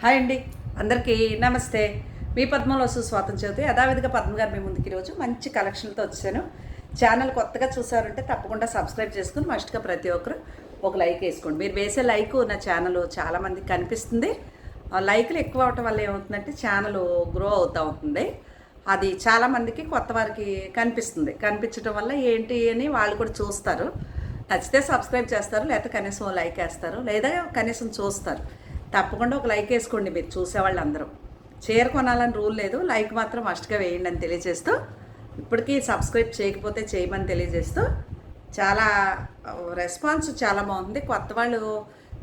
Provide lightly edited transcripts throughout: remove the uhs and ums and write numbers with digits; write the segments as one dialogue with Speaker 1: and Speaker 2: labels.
Speaker 1: Hi అండి, అందరికీ నమస్తే. మీ పద్మలో సుస్వాగతం చెబుతూ యథావిధిగా పద్మ గారు మీ ముందుకు ఈరోజు మంచి కలెక్షన్తో వచ్చాను. ఛానల్ కొత్తగా చూసారంటే తప్పకుండా సబ్స్క్రైబ్ చేసుకుని మస్ట్గా ప్రతి ఒక్కరు ఒక లైక్ వేసుకోండి. మీరు వేసే లైక్ నా ఛానల్ చాలామందికి కనిపిస్తుంది. లైక్లు ఎక్కువ అవటం వల్ల ఏమవుతుందంటే ఛానల్ గ్రో అవుతూ ఉంటుంది. అది చాలామందికి కొత్త వారికి కనిపిస్తుంది. కనిపించడం వల్ల ఏంటి అని వాళ్ళు కూడా చూస్తారు. నచ్చితే సబ్స్క్రైబ్ చేస్తారు, లేకపోతే కనీసం లైక్ వేస్తారు, లేదా కనీసం చూస్తారు. తప్పకుండా ఒక లైక్ వేసుకోండి. మీరు చూసేవాళ్ళు అందరూ చీర కొనాలని రూల్ లేదు, లైక్ మాత్రం మస్ట్గా వేయండి అని తెలియజేస్తూ, ఇప్పటికీ సబ్స్క్రైబ్ చేయకపోతే చేయమని తెలియజేస్తూ, చాలా రెస్పాన్స్ చాలా బాగుంది. కొత్త వాళ్ళు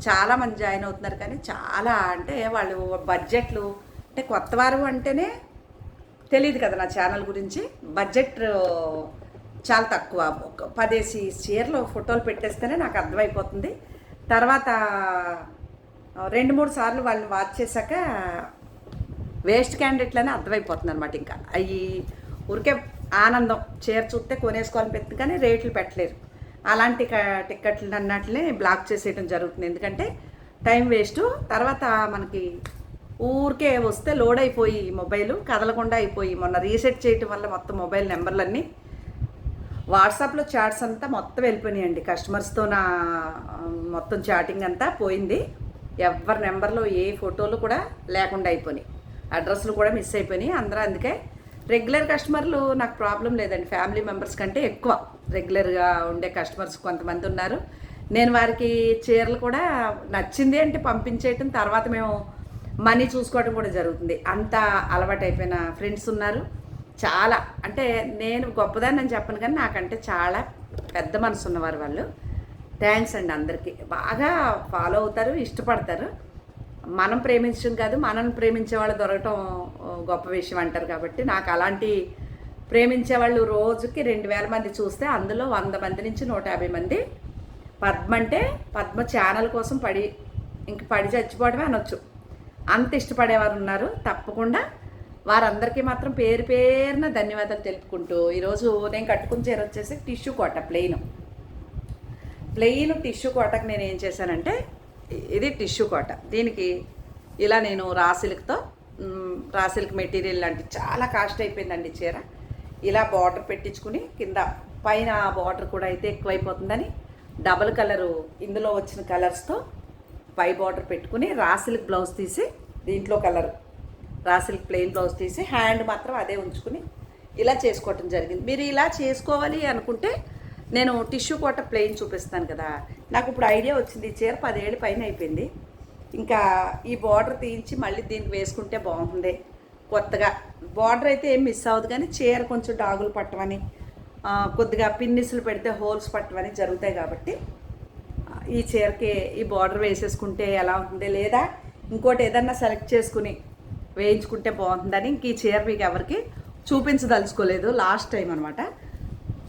Speaker 1: చాలామంది జాయిన్ అవుతున్నారు, కానీ చాలా అంటే వాళ్ళు బడ్జెట్లు అంటే కొత్త వారు అంటేనే తెలియదు కదా నా ఛానల్ గురించి. బడ్జెట్ చాలా తక్కువ, ఒక 10 చీరలు ఫోటోలు పెట్టేస్తేనే నాకు అర్థమైపోతుంది. తర్వాత 2-3 సార్లు వాళ్ళని వాచ్ చేశాక వేస్ట్ క్యాండిడేట్లని అర్థమైపోతుంది అనమాట. ఇంకా అవి ఊరికే ఆనందం చీర చూస్తే కొనేసుకోవాలని పెట్టి కానీ రేట్లు పెట్టలేరు. అలాంటి టిక్కెట్లు అన్నట్లే బ్లాక్ చేసేయడం జరుగుతుంది. ఎందుకంటే టైం వేస్ట్. తర్వాత మనకి ఊరికే వస్తే లోడ్ అయిపోయి మొబైల్ కదలకుండా అయిపోయి, మొన్న రీసెట్ చేయటం వల్ల మొత్తం మొబైల్ నెంబర్లన్నీ వాట్సాప్లో చాట్స్ అంతా మొత్తం వెళ్ళిపోయినాయండి. కస్టమర్స్తో నా మొత్తం చాటింగ్ అంతా పోయింది. ఎవరి నెంబర్లో ఏ ఫోటోలు కూడా లేకుండా అయిపోయినాయి, అడ్రస్లు కూడా మిస్ అయిపోయినాయి అందరూ. అందుకే రెగ్యులర్ కస్టమర్లు నాకు ప్రాబ్లం లేదండి. ఫ్యామిలీ మెంబర్స్ కంటే ఎక్కువ రెగ్యులర్గా ఉండే కస్టమర్స్ కొంతమంది ఉన్నారు. నేను వారికి చీరలు కూడా నచ్చింది అంటే పంపించేయటం, తర్వాత మేము మనీ చూసుకోవడం కూడా జరుగుతుంది. అంత అలవాటు అయిపోయిన ఫ్రెండ్స్ ఉన్నారు. చాలా అంటే నేను గొప్పదాన్ని అని చెప్పను, కానీ నాకంటే చాలా పెద్ద మనసు ఉన్నవారు వాళ్ళు. థ్యాంక్స్ అండి అందరికీ. బాగా ఫాలో అవుతారు, ఇష్టపడతారు. మనం ప్రేమించడం కాదు, మనల్ని ప్రేమించే వాళ్ళు దొరకటం గొప్ప విషయం అంటారు. కాబట్టి నాకు అలాంటి ప్రేమించే వాళ్ళు రోజుకి 2000 మంది చూస్తే అందులో 100 మంది నుంచి 150 మంది పద్మ అంటే పద్మ ఛానల్ కోసం పడి చచ్చిపోవడమే అనొచ్చు, అంత ఇష్టపడేవారు ఉన్నారు. తప్పకుండా వారందరికీ మాత్రం పేరు పేరున ధన్యవాదాలు తెలుపుకుంటూ, ఈరోజు నేను కట్టుకున్న చీర వచ్చేసి టిష్యూ కోట ప్లెయిన్ టిష్యూ కోటకు నేను ఏం చేశానంటే, ఇది టిష్యూ కోట. దీనికి ఇలా నేను రాసిల్క్ మెటీరియల్ లాంటి చాలా కాస్ట్ అయిపోయిందండి చీర. ఇలా బార్డర్ పెట్టించుకుని కింద పైన బార్డర్ కూడా అయితే ఎక్కువైపోతుందని డబల్ కలరు ఇందులో వచ్చిన కలర్స్తో పై బార్డర్ పెట్టుకుని రాసిల్క్ బ్లౌజ్ తీసి, దీంట్లో కలర్ రాసిల్క్ ప్లెయిన్ బ్లౌజ్ తీసి హ్యాండ్ మాత్రం అదే ఉంచుకుని ఇలా చేసుకోవటం జరిగింది. మీరు ఇలా చేసుకోవాలి అనుకుంటే నేను టిష్యూ కోట ప్లెయిన్ చూపిస్తాను కదా. నాకు ఇప్పుడు ఐడియా వచ్చింది. ఈ చీర 10 ఏళ్ళ పైన అయిపోయింది. ఇంకా ఈ బార్డర్ తీయించి మళ్ళీ దీనికి వేసుకుంటే బాగుంటుంది. కొత్తగా బార్డర్ అయితే ఏం మిస్ అవ్వదు, కానీ చీర కొంచెం డాగులు పట్టమని, కొద్దిగా పిన్నిసులు పెడితే హోల్స్ పట్టమని జరుగుతాయి. కాబట్టి ఈ చీరకి ఈ బార్డర్ వేసేసుకుంటే ఎలా ఉంటుంది, లేదా ఇంకోటి ఏదన్నా సెలెక్ట్ చేసుకుని వేయించుకుంటే బాగుంటుందని ఇంక ఈ చీర మీకు ఎవరికి చూపించదలుచుకోలేదు. లాస్ట్ టైం అనమాట.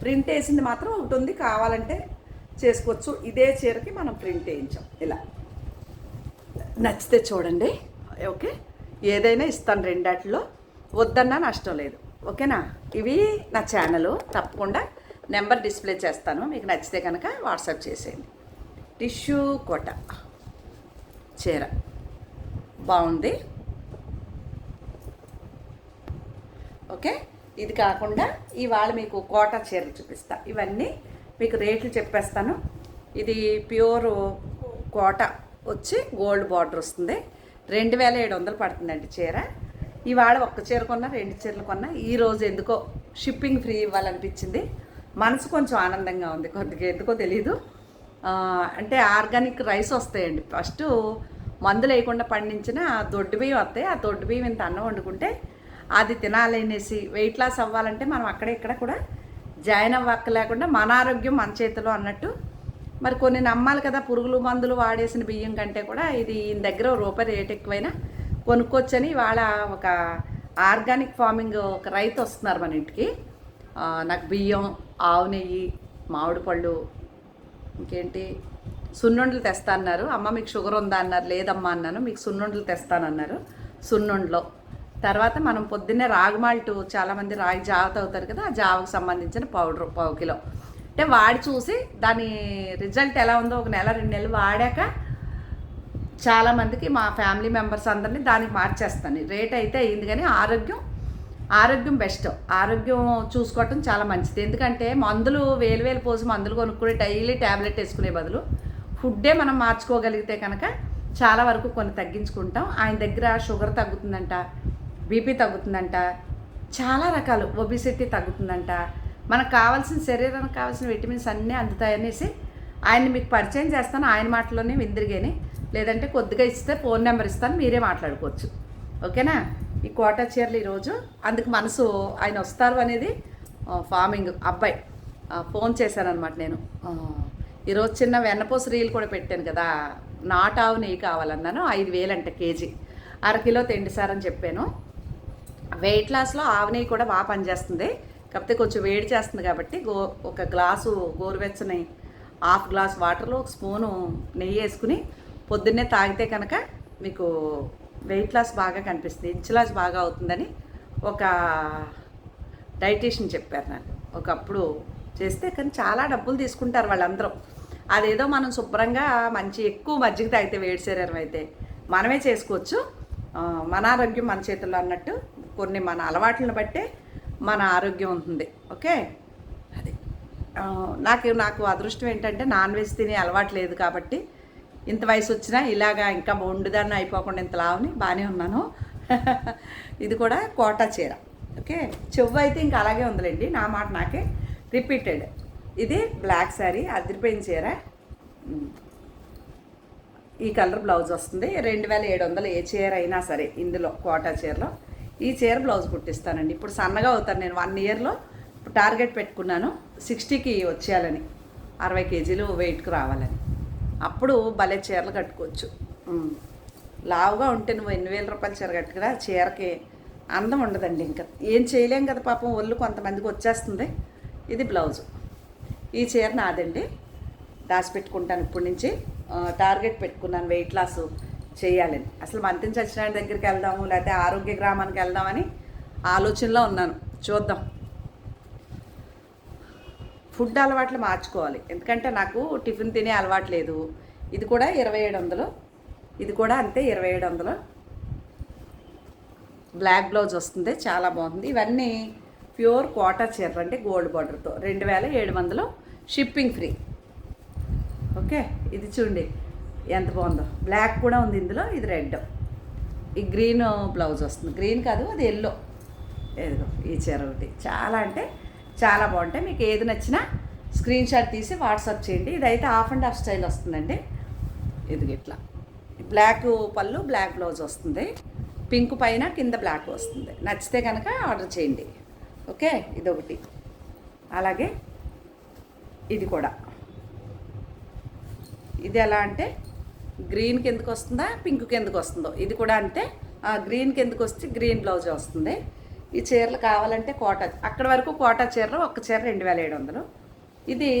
Speaker 1: ప్రింట్ వేసింది మాత్రం ఒకటి ఉంది, కావాలంటే చేసుకోవచ్చు. ఇదే చీరకి మనం ప్రింట్ వేయించాం. ఇలా నచ్చితే చూడండి. ఓకే, ఏదైనా ఇస్తాను రెండాటిలో, వద్దన్నా నష్టం లేదు. ఓకేనా. ఇవి నా ఛానల్. తప్పకుండా నెంబర్ డిస్ప్లే చేస్తాను, మీకు నచ్చితే కనుక వాట్సాప్ చేసేయండి. టిష్యూ కోట చీర బాగుంది. ఓకే, ఇది కాకుండా ఇవాళ మీకు కోట చీరలు చూపిస్తా. ఇవన్నీ మీకు రేట్లు చెప్పేస్తాను. ఇది ప్యూర్ కోట వచ్చి గోల్డ్ బార్డర్ వస్తుంది. 2700 పడుతుందండి చీర. ఇవాళ ఒక్క చీర కొన్నా, 2 చీరలు కొన్నా. ఈరోజు ఎందుకో షిప్పింగ్ ఫ్రీ ఇవ్వాలనిపించింది. మనసు కొంచెం ఆనందంగా ఉంది, కొద్దిగా ఎందుకో తెలీదు. అంటే ఆర్గానిక్ రైస్ వస్తాయండి. ఫస్ట్ మందులు వేయకుండా పండించిన దొడ్డు బియ్యం వస్తాయి. ఆ దొడ్డు బియ్యం ఇంత అన్నం వండుకుంటే అది తినాలనేసి, వెయిట్ లాస్ అవ్వాలంటే మనం అక్కడ ఇక్కడ కూడా జాయిన్ అవ్వక్క లేకుండా మన ఆరోగ్యం మన చేతిలో అన్నట్టు. మరి కొన్ని నమ్మాలి కదా, పురుగులు మందులు వాడేసిన బియ్యం కంటే కూడా ఇది ఈయన దగ్గర ₹1 రేట్ ఎక్కువైనా కొనుక్కొచ్చని ఇవాళ ఒక ఆర్గానిక్ ఫార్మింగ్ ఒక రైతు వస్తున్నారు మన ఇంటికి. నాకు బియ్యం, ఆవు నెయ్యి, మామిడి పళ్ళు, ఇంకేంటి సున్నుండలు తెస్తా అన్నారు. అమ్మ మీకు షుగర్ ఉందా అన్నారు. లేదమ్మా అన్నాను. మీకు సున్నుండలు తెస్తానన్నారు. సున్నుండలో తర్వాత మనం పొద్దున్నే రాగి మాల్ట్, చాలామంది రాగి జావ తాగుతారు కదా, ఆ జావకు సంబంధించిన పౌడర్ 1 కిలో. అంటే వాడి చూసి దాని రిజల్ట్ ఎలా ఉందో ఒక నెల 2 నెలలు వాడాక చాలామందికి మా ఫ్యామిలీ మెంబర్స్ అందరినీ దానికి మార్చేస్తాను. రేట్ అయితే అయింది కానీ ఆరోగ్యం బెస్ట్. ఆరోగ్యం చూసుకోవటం చాలా మంచిది. ఎందుకంటే మందులు వేలు పోసి మందులు కొనుక్కుని డైలీ ట్యాబ్లెట్ వేసుకునే బదులు ఫుడ్డే మనం మార్చుకోగలిగితే కనుక చాలా వరకు కొన్ని తగ్గించుకుంటాం. ఆయన దగ్గర షుగర్ తగ్గుతుందంట, బీపీ తగ్గుతుందంట, చాలా రకాలు, ఒబిసిటీ తగ్గుతుందంట, మనకు కావాల్సిన శరీరానికి కావాల్సిన విటమిన్స్ అన్నీ అందుతాయనేసి ఆయన్ని మీకు పరిచయం చేస్తాను. ఆయన మాటలోనే విందిరిగాని, లేదంటే కొద్దిగా ఇస్తే ఫోన్ నెంబర్ ఇస్తాను, మీరే మాట్లాడుకోవచ్చు. ఓకేనా? ఈ కోటా చీరలు ఈరోజు అందుకు మనసు ఆయన వస్తారు అనేది ఫార్మింగ్ అబ్బాయి ఫోన్ చేశానమాట. నేను ఈరోజు చిన్న వెన్నపూస రీల్ కూడా పెట్టాను కదా, నాటావు నెయ్యి కావాలన్నాను. 5,000 అంట కేజీ, అరకిలో తెండిసారని చెప్పాను. వెయిట్ లాస్లో ఆవు నెయ్యి కూడా బాగా పనిచేస్తుంది, కాకపోతే కొంచెం వేడి చేస్తుంది కాబట్టి ఒక గ్లాసు గోరువెచ్చని హాఫ్ గ్లాస్ వాటర్లో ఒక స్పూను నెయ్యి వేసుకుని పొద్దున్నే తాగితే కనుక మీకు వెయిట్ లాస్ బాగా కనిపిస్తుంది, ఇంచు లాస్ బాగా అవుతుందని ఒక డైటీషియన్ చెప్పారు నాకు. ఒకప్పుడు చేస్తే కానీ చాలా డబ్బులు తీసుకుంటారు వాళ్ళందరూ. అదేదో మనం శుభ్రంగా మంచి ఎక్కువ మజ్జిగ తాగితే వేడి శరీరం అయితే మనమే చేసుకోవచ్చు. మన ఆరోగ్యం మన చేతుల్లో అన్నట్టు కొన్ని మన అలవాట్లను బట్టే మన ఆరోగ్యం ఉంటుంది. ఓకే, అది నాకు అదృష్టం ఏంటంటే నాన్ వెజ్ తినే అలవాటు లేదు కాబట్టి ఇంత వయసు వచ్చినా ఇలాగా ఇంకా బొండుదాన్ని అయిపోకుండా ఇంత లావుని బాగానే ఉన్నాను. ఇది కూడా కోటా చీర. ఓకే, చెవు అయితే ఇంకా అలాగే ఉందిలేండి, నా మాట నాకే రిపీటెడ్. ఇది బ్లాక్ శారీ, అదిరిపోయిన చీర. ఈ కలర్ బ్లౌజ్ వస్తుంది. 2,700 ఏ చీర అయినా సరే ఇందులో కోటా చీరలో ఈ చీర బ్లౌజ్ కుట్టిస్తానండి. ఇప్పుడు సన్నగా అవుతాను నేను. 1 ఇయర్లో టార్గెట్ పెట్టుకున్నాను 60కి వచ్చేయాలని, 60 కేజీలు వెయిట్కి రావాలని. అప్పుడు భలే చీరలు కట్టుకోవచ్చు. లావుగా ఉంటే నువ్వు 8,000 రూపాయల చీర కట్టుకురా, చీరకి అందం ఉండదండి. ఇంకా ఏం చేయలేం కదా పాపం, ఒళ్ళు కొంతమందికి వచ్చేస్తుంది. ఇది బ్లౌజు. ఈ చీర నాదండి, దాచిపెట్టుకుంటాను ఇప్పటి నుంచి. టార్గెట్ పెట్టుకున్నాను వెయిట్ లాస్ చేయాలని. అసలు మంతిని సత్యనారాయణ దగ్గరికి వెళ్దాము, లేకపోతే ఆరోగ్య గ్రామానికి వెళ్దామని ఆలోచనలో ఉన్నాను. చూద్దాం. ఫుడ్ అలవాట్లు మార్చుకోవాలి, ఎందుకంటే నాకు టిఫిన్ తినే అలవాటు లేదు. ఇది కూడా 2,700, ఇది కూడా అంతే 2,700. బ్లాక్ బ్లౌజ్ వస్తుంది, చాలా బాగుంది. ఇవన్నీ ప్యూర్ కోటా చీరలు అంటే గోల్డ్ బార్డర్తో 2,700, షిప్పింగ్ ఫ్రీ. ఓకే, ఇది చూడండి ఎంత బాగుందో. బ్లాక్ కూడా ఉంది ఇందులో, ఇది రెడ్. ఈ గ్రీన్ బ్లౌజ్ వస్తుంది, గ్రీన్ కాదు అది ఎల్లో. ఏదో ఈ చీర ఒకటి చాలా అంటే చాలా బాగుంటాయి. మీకు ఏది నచ్చినా స్క్రీన్ షాట్ తీసి వాట్సాప్ చేయండి. ఇదైతే హాఫ్ అండ్ హాఫ్ స్టైల్ వస్తుందండి. ఇది ఇట్లా బ్లాక్ పళ్ళు, బ్లాక్ బ్లౌజ్ వస్తుంది, పింక్ పైన కింద బ్లాక్ వస్తుంది. నచ్చితే కనుక ఆర్డర్ చేయండి. ఓకే, ఇదొకటి. అలాగే ఇది కూడా, ఇది ఎలా అంటే గ్రీన్కి ఎందుకు వస్తుందా, పింక్కి ఎందుకు వస్తుందో, ఇది కూడా అంతే. గ్రీన్కి ఎందుకు వస్తే గ్రీన్ బ్లౌజ్ వస్తుంది. ఈ చీరలు కావాలంటే కోటా, అక్కడి వరకు కోటా చీరలు ఒక్క చీర 2,700. ఇది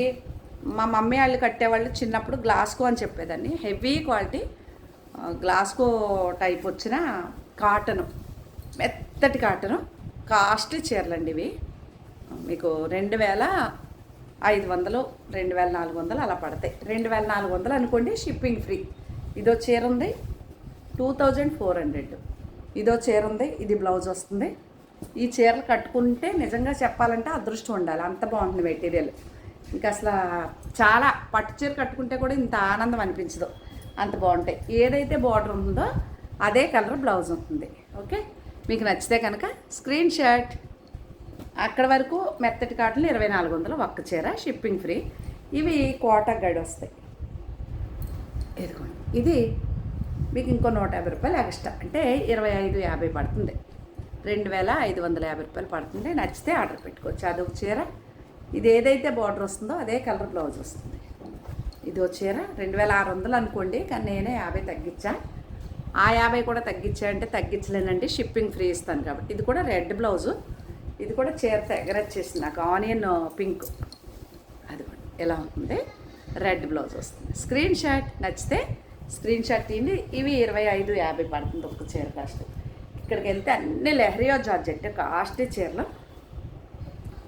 Speaker 1: మా మమ్మీ వాళ్ళు కట్టేవాళ్ళు చిన్నప్పుడు గ్లాస్కో అని చెప్పేదాన్ని. హెవీ క్వాలిటీ గ్లాస్కో టైప్ వచ్చిన కాటను, మెత్తటి కాటను, కాస్ట్లీ చీరలండి ఇవి. మీకు 2,500, 2,400 అలా పడతాయి. 2,400 అనుకోండి, షిప్పింగ్ ఫ్రీ. ఇదో చీర ఉంది 2,400. ఇదో చీర ఉంది, ఇది బ్లౌజ్ వస్తుంది. ఈ చీరలు కట్టుకుంటే నిజంగా చెప్పాలంటే అదృష్టం ఉండాలి, అంత బాగుంటుంది మెటీరియల్. ఇంకా అసలు చాలా పట్టు చీర కట్టుకుంటే కూడా ఇంత ఆనందం అనిపించదు, అంత బాగుంటాయి. ఏదైతే బార్డర్ ఉందో అదే కలర్ బ్లౌజ్ ఉంటుంది. ఓకే, మీకు నచ్చితే కనుక స్క్రీన్ షాట్. అక్కడ వరకు మెత్తటి కాటలు 2,400 ఒక్క చీర, షిప్పింగ్ ఫ్రీ. ఇవి కోటా గడి వస్తాయి. ఇదిగోండి, ఇది మీకు ఇంకో 150 రూపాయలు ఎక్స్ట్రా, అంటే 25,50 పడుతుంది. 2,550 రూపాయలు పడుతుంది. నచ్చితే ఆర్డర్ పెట్టుకోవచ్చు. అదొక చీర. ఇది ఏదైతే బార్డర్ వస్తుందో అదే కలర్ బ్లౌజ్ వస్తుంది. ఇది ఒక చీర 2,600 అనుకోండి, కానీ నేనే 50 తగ్గించా. ఆ 50 కూడా తగ్గించా అంటే తగ్గించలేనండి, షిప్పింగ్ ఫ్రీ ఇస్తాను కాబట్టి. ఇది కూడా రెడ్ బ్లౌజు. ఇది కూడా చీర ఎగరొచ్చేసింది నాకు, ఆనియన్ పింక్. అది ఎలా ఉంటుంది, రెడ్ బ్లౌజ్ వస్తుంది. స్క్రీన్ షాట్ నచ్చితే స్క్రీన్ షాట్ తీయండి. ఇవి 25,50 పడుతుంది ఒక చీర కాస్ట్. ఇక్కడికి వెళ్తే అన్ని లెహరియో జార్జెట్ కాస్ట్లీ చీరలు,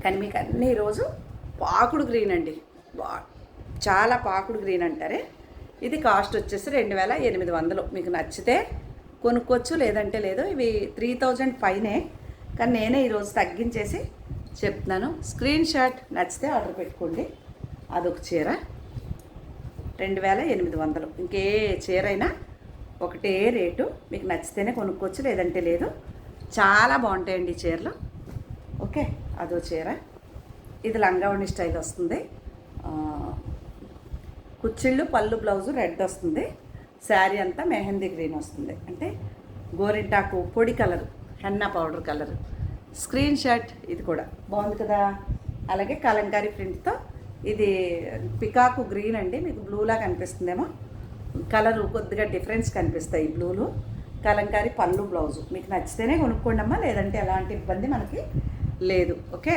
Speaker 1: కానీ మీకు అన్ని ఈరోజు పాకుడు గ్రీన్ అండి. చాలా పాకుడు గ్రీన్ అంటారే, ఇది కాస్ట్ వచ్చేసి 2800. మీకు నచ్చితే కొనుక్కోవచ్చు, లేదంటే లేదు. ఇవి 3000 పైనే, కానీ నేనే ఈరోజు తగ్గించేసి చెప్తున్నాను. స్క్రీన్ షాట్ నచ్చితే ఆర్డర్ పెట్టుకోండి. అదొక చీర 2800. ఇంకే చీర అయినా ఒకటే రేటు. మీకు నచ్చితేనే కొనుక్కోవచ్చు, లేదంటే లేదు. చాలా బాగుంటాయండి ఈ చీరలు. ఓకే, అదో చీర. ఇది లంగావణి స్టైల్ వస్తుంది. కుచ్చిళ్ళు, పళ్ళు, బ్లౌజు రెడ్ వస్తుంది. శారీ అంతా మెహందీ గ్రీన్ వస్తుంది, అంటే గోరింటాకు పొడి colour, henna powder colour. Screen shot. ఇది కూడా బాగుంది కదా. అలాగే కలంకారీ ప్రింట్తో ఇది పికాకు గ్రీన్ అండి. మీకు బ్లూలా కనిపిస్తుందేమో, కలరు కొద్దిగా డిఫరెన్స్ కనిపిస్తాయి ఈ బ్లూలు. కలంకారీ పళ్ళు, బ్లౌజు. మీకు నచ్చితేనే కొనుక్కోండి అమ్మా, లేదంటే ఎలాంటి ఇబ్బంది మనకి లేదు. ఓకే,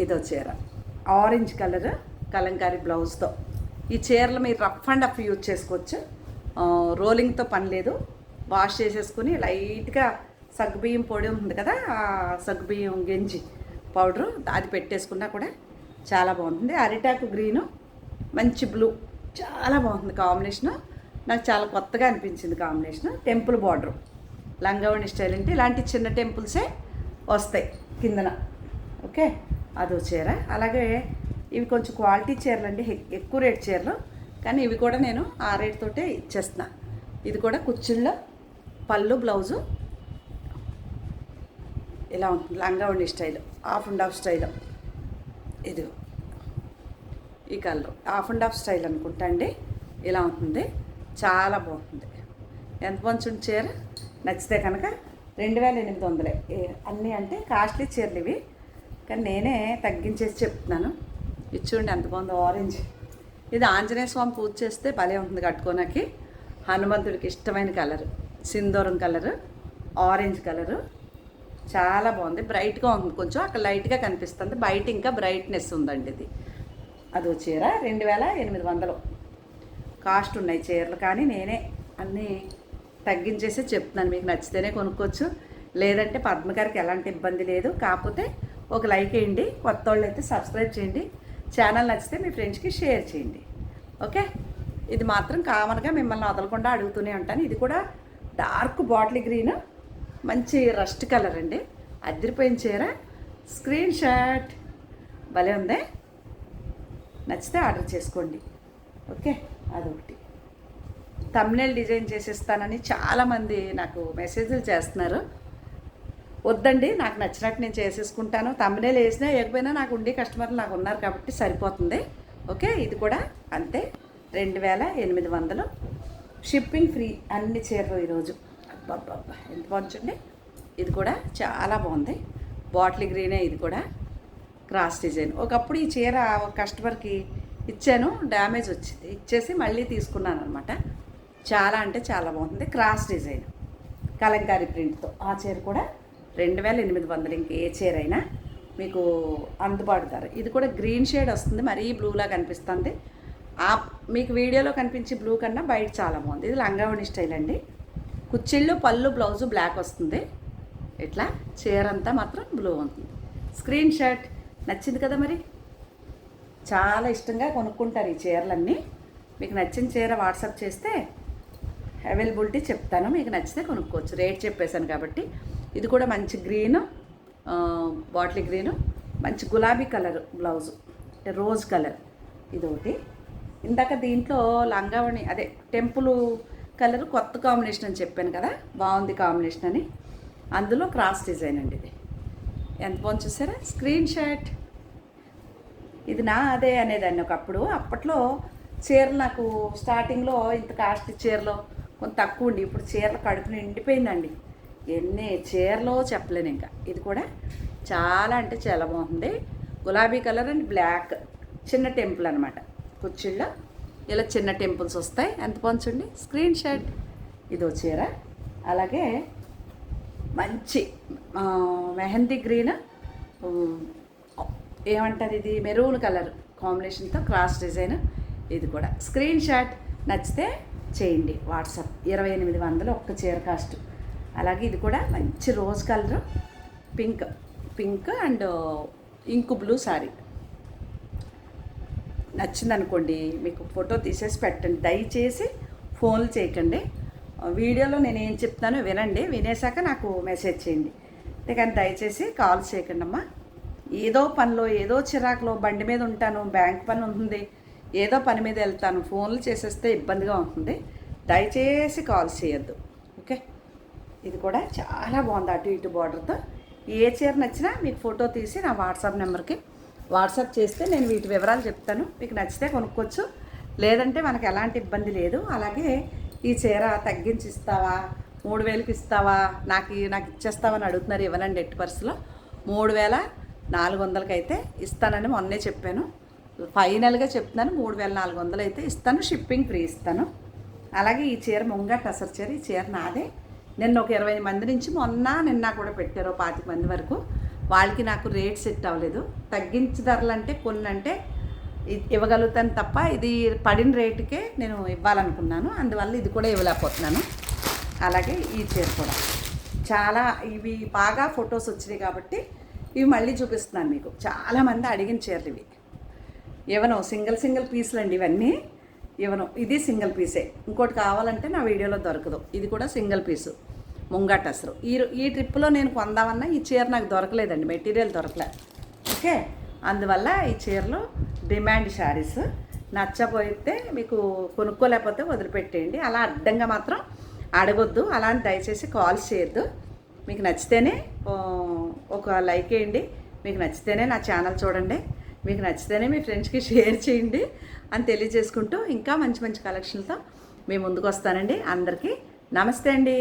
Speaker 1: ఇదో చీర ఆరెంజ్ కలర్ కలంకారీ బ్లౌజ్తో. ఈ చీరలు మీరు రఫ్ అండ్ రఫ్ యూజ్ చేసుకోవచ్చు. రోలింగ్తో పని లేదు. వాష్ చేసేసుకుని లైట్గా సగ్గుబియ్యం పొడి ఉంటుంది కదా, ఆ సగ్గుబియ్యం గెంజి పౌడరు అది పెట్టేసుకున్నా కూడా చాలా బాగుంటుంది. అరిటాకు గ్రీను, మంచి బ్లూ, చాలా బాగుంది కాంబినేషను. నాకు చాలా కొత్తగా అనిపించింది కాంబినేషను. టెంపుల్ బార్డరు, లంగావణి స్టైల్ అంటే ఇలాంటి చిన్న టెంపుల్సే వస్తాయి కిందన. ఓకే, అదో చీర. అలాగే ఇవి కొంచెం క్వాలిటీ చీరలు అండి, ఎక్కువ రేట్ చీరలు, కానీ ఇవి కూడా నేను ఆ రేట్ తోటే ఇచ్చేస్తున్నా. ఇది కూడా కుచ్చిళ్ళ, పళ్ళు, బ్లౌజు ఇలా ఉంటుంది. లంగావణి style, half and half style. ఇది ఈ colour half and half style అనుకుంటా అండి. ఇలా ఉంటుంది, చాలా బాగుంటుంది. ఎంత పంచుంది చీర. నచ్చితే కనుక 2800. అన్నీ అంటే కాస్ట్లీ చీరలు ఇవి, కానీ నేనే తగ్గించేసి చెప్తున్నాను. ఇది చూడండి ఎంత బాగుందో, ఆరెంజ్. ఇది ఆంజనేయ స్వామి పూజ చేస్తే భలే ఉంటుంది కట్టుకోనకి. హనుమంతుడికి ఇష్టమైన కలరు, సింధూరం కలరు, ఆరెంజ్ కలరు. చాలా బాగుంది, బ్రైట్గా ఉంది. కొంచెం అక్కడ లైట్గా కనిపిస్తుంది, బయట ఇంకా బ్రైట్నెస్ ఉందండి. ఇది అదో చీర 2800 కాస్ట్ ఉన్నాయి చీరలు, కానీ నేనే అన్నీ తగ్గించేసి చెప్తున్నాను. మీకు నచ్చితేనే కొనుక్కోవచ్చు, లేదంటే పద్మగారికి ఎలాంటి ఇబ్బంది లేదు. కాకపోతే ఒక లైక్ వేయండి, కొత్త వాళ్ళు అయితే సబ్స్క్రైబ్ చేయండి, ఛానల్ నచ్చితే మీ ఫ్రెండ్స్కి షేర్ చేయండి. ఓకే, ఇది మాత్రం కామన్గా మిమ్మల్ని వదలకుండా అడుగుతూనే ఉంటాను. ఇది కూడా డార్క్ బాటిల్ గ్రీన్, మంచి రస్ట్ కలర్ అండి. అదిరిపోయిన చీర. Screen shot. భలే ఉంది, నచ్చితే ఆర్డర్ చేసుకోండి. ఓకే, అదొకటి. థంబ్నెయిల్ డిజైన్ చేసేస్తానని చాలామంది నాకు మెసేజ్లు చేస్తున్నారు. వద్దండి, నాకు నచ్చినట్టు నేను చేసేసుకుంటాను. థంబ్నెయిల్ వేసినా వేయకపోయినా నాకు ఉండే కస్టమర్లు నాకు ఉన్నారు కాబట్టి సరిపోతుంది. ఓకే, ఇది కూడా అంతే 2800. షిప్పింగ్ ఫ్రీ అన్ని చీరలు ఈరోజు. అబ్బబ్బబ్బా ఎంత బాగుంటుంది. ఇది కూడా చాలా బాగుంది, బాటిల్ గ్రీనే. ఇది కూడా క్రాస్ డిజైన్. ఒకప్పుడు ఈ చీర ఒక కస్టమర్కి ఇచ్చాను, డ్యామేజ్ వచ్చింది, ఇచ్చేసి మళ్ళీ తీసుకున్నాను అనమాట. చాలా అంటే చాలా బాగుంది, క్రాస్ డిజైన్ కలంకారీ ప్రింట్తో. ఆ చీర కూడా 2800. ఇంకే చీర అయినా మీకు అందుబాటు ధర. ఇది కూడా గ్రీన్ షేడ్ వస్తుంది, మరీ బ్లూలా కనిపిస్తుంది. మీకు వీడియోలో కనిపించే బ్లూ కన్నా బయట చాలా బాగుంది. ఇది లంగావణి స్టైల్ అండి. కుచ్చిళ్ళు, పళ్ళు, బ్లౌజు బ్లాక్ వస్తుంది. ఇట్లా చీర అంతా మాత్రం బ్లూ ఉంటుంది. Screen shot. నచ్చింది కదా మరి. చాలా ఇష్టంగా కొనుక్కుంటారు ఈ చీరలన్నీ. మీకు నచ్చిన చీర వాట్సాప్ చేస్తే అవైలబిలిటీ చెప్తాను, మీకు నచ్చితే కొనుక్కోవచ్చు. రేట్ చెప్పేశాను కాబట్టి. ఇది కూడా మంచి గ్రీను, బాటిల్ గ్రీను, మంచి గులాబీ కలర్ బ్లౌజు, రోజ్ కలర్. ఇది ఒకటి. ఇందాక దీంట్లో లంగావణి అదే టెంపుల్ కలర్ కొత్త కాంబినేషన్ అని చెప్పాను కదా, బాగుంది కాంబినేషన్ అని. అందులో క్రాస్ డిజైన్ అండి. ఇది ఎంత బాగుంది చూసారా. Screen shot. ఇది నా అదే అనేదాన్ని ఒకప్పుడు. అప్పట్లో చీరలు నాకు స్టార్టింగ్లో ఇంత కాస్ట్ చీరలో కొంత తక్కువ ఉండి, ఇప్పుడు చీరలు కడుపు నిండిపోయిందండి. ఎన్ని చీరలో చెప్పలేను ఇంకా. ఇది కూడా చాలా అంటే చాలా బాగుంది. గులాబీ కలర్ అండ్ బ్లాక్, చిన్న టెంపుల్ అనమాట. కుచ్చిళ్ళ ఇలా చిన్న టెంపుల్స్ వస్తాయి. ఎంత పంచండి. Screenshot. ఇదో చీర. అలాగే మంచి మెహందీ గ్రీన్, ఏమంటారు ఇది, మెరూన్ కలర్ కాంబినేషన్తో క్రాస్ డిజైన్. ఇది కూడా స్క్రీన్ షాట్. నచ్చితే చేయండి వాట్సాప్. 2800 ఒక్క చీర కాస్ట్. అలాగే ఇది కూడా మంచి rose colour, pink and ink blue sari. నచ్చిందనుకోండి మీకు ఫోటో తీసేసి పెట్టండి. దయచేసి ఫోన్లు చేయకండి. వీడియోలో నేను ఏం చెప్తానో వినండి, వినేశాక నాకు మెసేజ్ చేయండి. అంతేకాని దయచేసి కాల్ చేయకండి అమ్మా. ఏదో పనిలో ఏదో చిరాకులో బండి మీద ఉంటాను, బ్యాంక్ పని ఉంటుంది, ఏదో పని మీద వెళ్తాను, ఫోన్లు చేసేస్తే ఇబ్బందిగా ఉంటుంది. దయచేసి కాల్ చేయొద్దు. ఓకే, ఇది కూడా చాలా బాగుంది అటు ఇటు బార్డర్తో. ఏ చీర నచ్చినా మీకు ఫోటో తీసి నా వాట్సాప్ నెంబర్కి వాట్సాప్ చేస్తే నేను వీటి వివరాలు చెప్తాను. మీకు నచ్చితే కొనుక్కోవచ్చు, లేదంటే మనకు ఎలాంటి ఇబ్బంది లేదు. అలాగే ఈ చీర తగ్గించి ఇస్తావా, 3000కి ఇస్తావా, నాకు ఇచ్చేస్తావని అడుగుతున్నారు. ఇవ్వనండి ఎట్టి పరిస్థితిలో. 3400కి అయితే ఇస్తానని మొన్నే చెప్పాను. ఫైనల్గా చెప్తున్నాను, 3400 అయితే ఇస్తాను, షిప్పింగ్ ఫ్రీ ఇస్తాను. అలాగే ఈ చీర ముంగా టసర్ చీర, ఈ చీర నాదే. నిన్న ఒక 20 మంది నుంచి నిన్న కూడా పెట్టారు, 25 మంది వరకు. వాళ్ళకి నాకు రేట్ సెట్ అవ్వలేదు. తగ్గించి ధరలంటే కొన్ని అంటే ఇవ్వగలుగుతాను తప్ప ఇది పడిన రేటుకే నేను ఇవ్వాలనుకున్నాను, అందువల్ల ఇది కూడా ఇవ్వలేకపోతున్నాను. అలాగే ఈ చీర కూడా చాలా ఇవి బాగా ఫొటోస్ వచ్చినాయి కాబట్టి ఇవి మళ్ళీ చూపిస్తున్నాను మీకు. చాలామంది అడిగిన చీరలు ఇవి. ఇవ్వను, సింగిల్ పీసులు అండి ఇవన్నీ. ఇవ్వను, ఇది సింగిల్ పీసే. ఇంకోటి కావాలంటే నా వీడియోలో దొరకదు. ఇది కూడా సింగిల్ పీసు ముంగాట అసలు. ఈ ట్రిప్లో నేను కొందామన్నా ఈ చీర నాకు దొరకలేదండి, మెటీరియల్ దొరకలే. ఓకే, అందువల్ల ఈ చీరలు డిమాండ్ శారీస్. నచ్చపోతే మీకు కొనుక్కోలేకపోతే వదిలిపెట్టేయండి. అలా అడ్డంగా మాత్రం అడగొద్దు, అలా అని దయచేసి కాల్స్ చేయొద్దు. మీకు నచ్చితేనే ఒక లైక్ వేయండి, మీకు నచ్చితేనే నా ఛానల్ చూడండి, మీకు నచ్చితేనే మీ ఫ్రెండ్స్కి షేర్ చేయండి అని తెలియజేసుకుంటూ ఇంకా మంచి మంచి కలెక్షన్లతో మీ ముందుకు వస్తానండి. అందరికీ నమస్తే అండి.